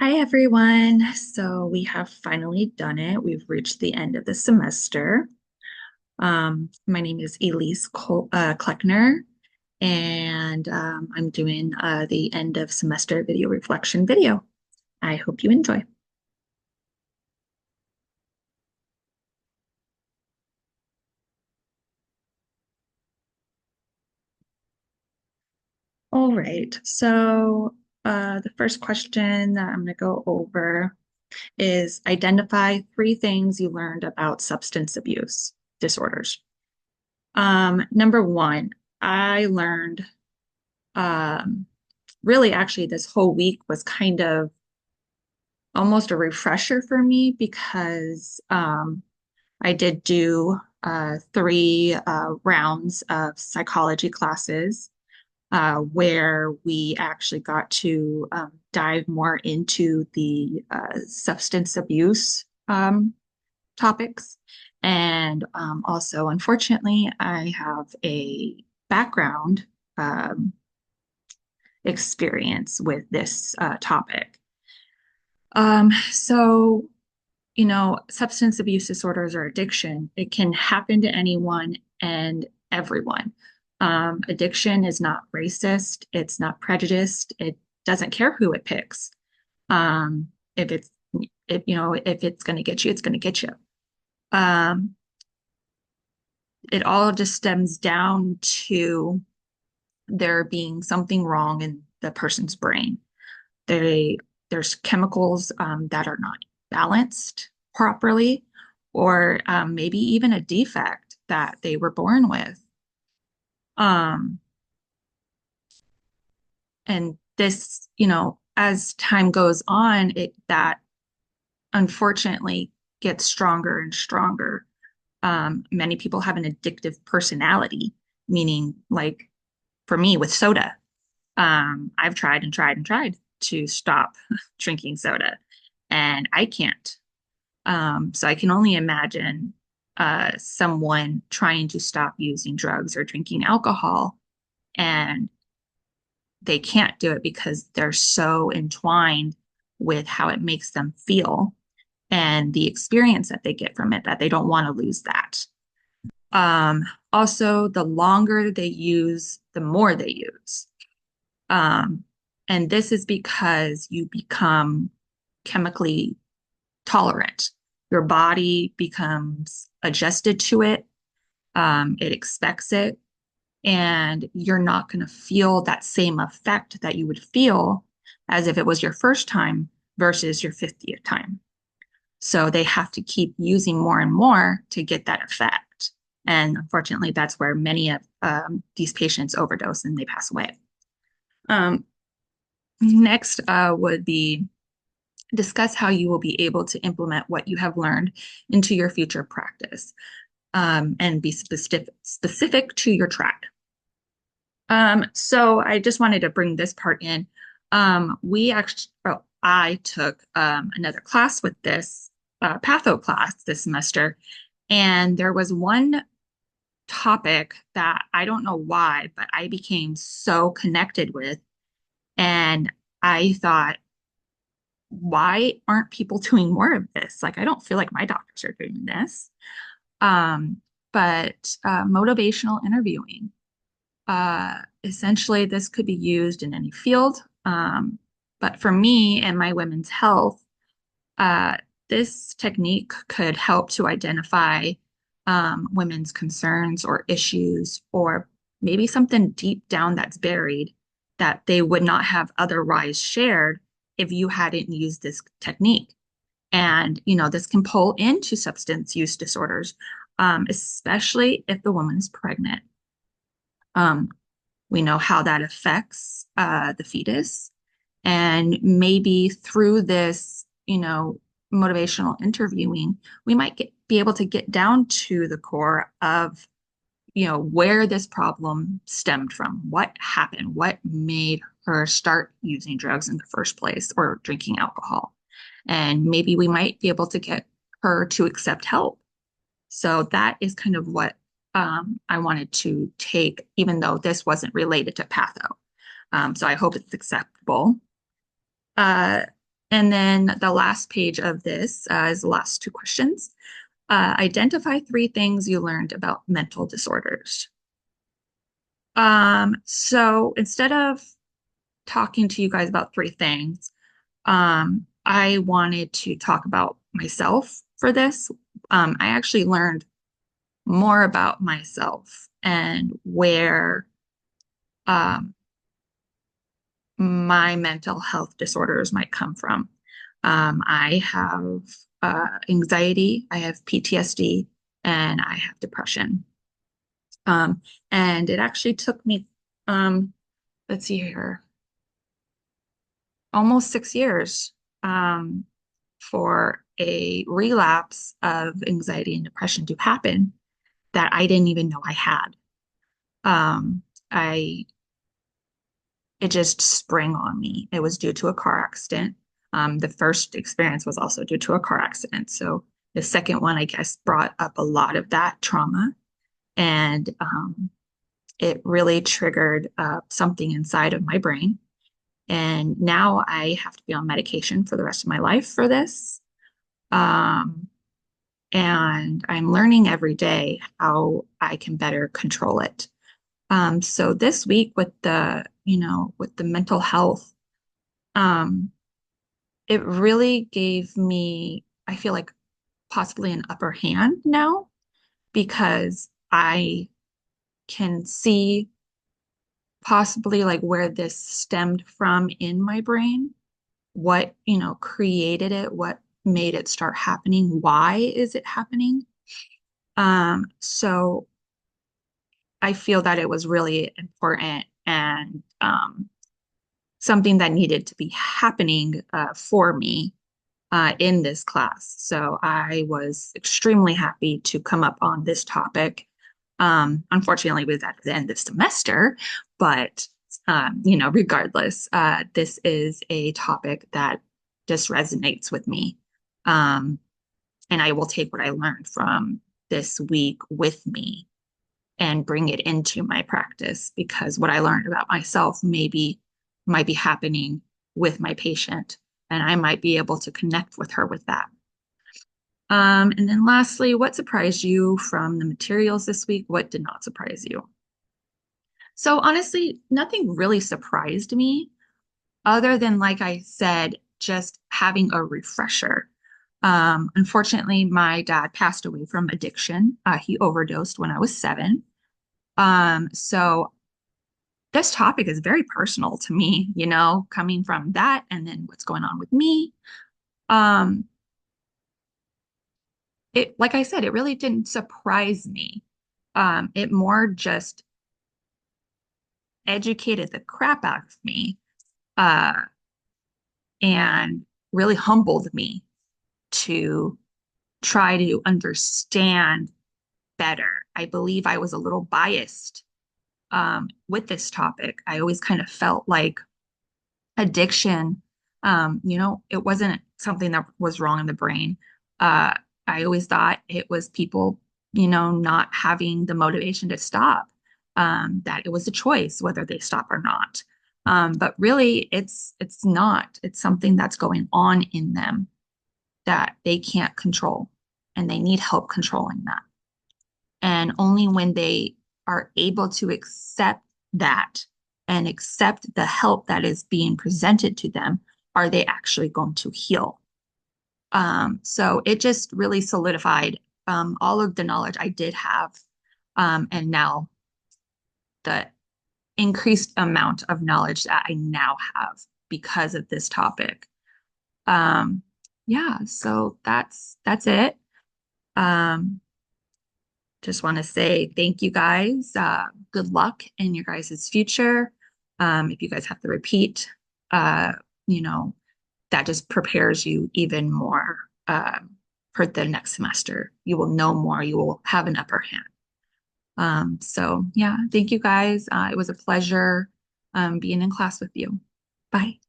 Hi, everyone. So we have finally done it. We've reached the end of the semester. My name is Elise Kleckner, and I'm doing the end of semester video reflection video. I hope you enjoy. All right. So the first question that I'm going to go over is identify three things you learned about substance abuse disorders. Number one, I learned really actually this whole week was kind of almost a refresher for me because I did do three rounds of psychology classes where we actually got to dive more into the substance abuse topics. And also, unfortunately, I have a background experience with this topic. So, substance abuse disorders or addiction, it can happen to anyone and everyone. Addiction is not racist, it's not prejudiced, it doesn't care who it picks. Um, if it's if it's going to get you, it's going to get you. Um, it all just stems down to there being something wrong in the person's brain. They there's chemicals that are not balanced properly, or maybe even a defect that they were born with. Um, and this, as time goes on, it that unfortunately gets stronger and stronger. Many people have an addictive personality, meaning like for me with soda, I've tried and tried and tried to stop drinking soda, and I can't. So I can only imagine someone trying to stop using drugs or drinking alcohol, and they can't do it because they're so entwined with how it makes them feel and the experience that they get from it that they don't want to lose that. Also, the longer they use, the more they use. Um, and this is because you become chemically tolerant. Your body becomes adjusted to it, it expects it, and you're not going to feel that same effect that you would feel as if it was your first time versus your 50th time. So they have to keep using more and more to get that effect. And unfortunately, that's where many of these patients overdose and they pass away. Um, Next would be discuss how you will be able to implement what you have learned into your future practice and be specific to your track. So I just wanted to bring this part in. I took another class with this patho class this semester, and there was one topic that I don't know why, but I became so connected with, and I thought, why aren't people doing more of this? Like, I don't feel like my doctors are doing this. Um, but motivational interviewing. Essentially, this could be used in any field. But for me and my women's health, uh, this technique could help to identify women's concerns or issues, or maybe something deep down that's buried that they would not have otherwise shared if you hadn't used this technique. And, this can pull into substance use disorders, especially if the woman is pregnant. Um, we know how that affects the fetus. And maybe through this, motivational interviewing, we might be able to get down to the core of, where this problem stemmed from, what happened, what made her start using drugs in the first place or drinking alcohol. And maybe we might be able to get her to accept help. So that is kind of what I wanted to take, even though this wasn't related to patho. So I hope it's acceptable. Uh, And then the last page of this is the last two questions. Identify three things you learned about mental disorders. So instead of talking to you guys about three things, I wanted to talk about myself for this. I actually learned more about myself and where um, my mental health disorders might come from. I have anxiety, I have PTSD, and I have depression. Um, and it actually took me, um, let's see here, almost 6 years um, for a relapse of anxiety and depression to happen that I didn't even know I had. Um, I it just sprang on me. It was due to a car accident. The first experience was also due to a car accident. So the second one, I guess, brought up a lot of that trauma, and it really triggered something inside of my brain. And now I have to be on medication for the rest of my life for this. Um, and I'm learning every day how I can better control it. So this week with with the mental health, um, it really gave me, I feel like possibly an upper hand now because I can see possibly like where this stemmed from in my brain, what, created it, what made it start happening, why is it happening? So I feel that it was really important and something that needed to be happening for me in this class. So I was extremely happy to come up on this topic. Unfortunately, it was at the end of the semester, but regardless, this is a topic that just resonates with me. Um, and I will take what I learned from this week with me and bring it into my practice because what I learned about myself maybe might be happening with my patient, and I might be able to connect with her with that. And then lastly, what surprised you from the materials this week? What did not surprise you? So honestly, nothing really surprised me other than, like I said, just having a refresher. Unfortunately, my dad passed away from addiction. He overdosed when I was 7. So this topic is very personal to me, coming from that and then what's going on with me. Um, like I said, it really didn't surprise me. It more just educated the crap out of me, uh, and really humbled me to try to understand better. I believe I was a little biased with this topic. I always kind of felt like addiction, it wasn't something that was wrong in the brain. Uh, I always thought it was people, not having the motivation to stop, that it was a choice whether they stop or not. But really, it's not. It's something that's going on in them that they can't control, and they need help controlling that. And only when they are able to accept that and accept the help that is being presented to them are they actually going to heal. So it just really solidified all of the knowledge I did have, and now the increased amount of knowledge that I now have because of this topic. Um, yeah, so that's it. Um, just want to say thank you guys. Good luck in your guys' future. If you guys have to repeat, uh, you know, that just prepares you even more for the next semester. You will know more, you will have an upper hand. So, yeah, thank you guys. It was a pleasure being in class with you. Bye.